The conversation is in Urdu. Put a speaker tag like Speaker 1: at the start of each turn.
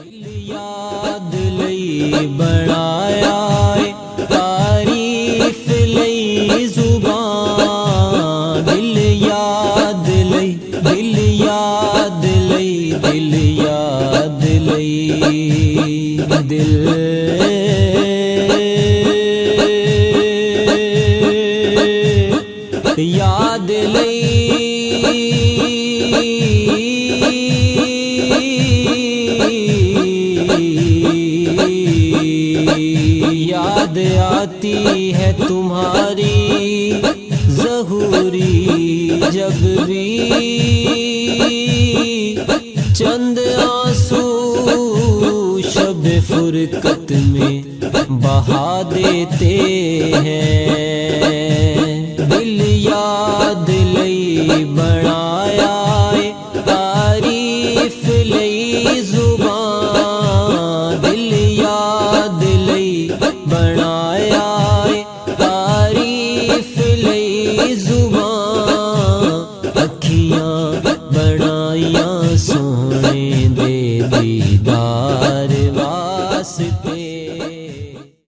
Speaker 1: یاد لئی بڑھایا تعریف لئی زبان دل یاد لئی دل یاد لئی دل یاد لئی دل یاد لئی یاد آتی ہے تمہاری ظہوری جب بھی چند آنسو شب فرقت میں بہا دیتے ہیں دل یاد لئی بڑھایا تعریف لئی زبان دل یاد لئی بڑھایا تعریف لئی زبان اکھیاں بڑھائیاں سونے دے دیدار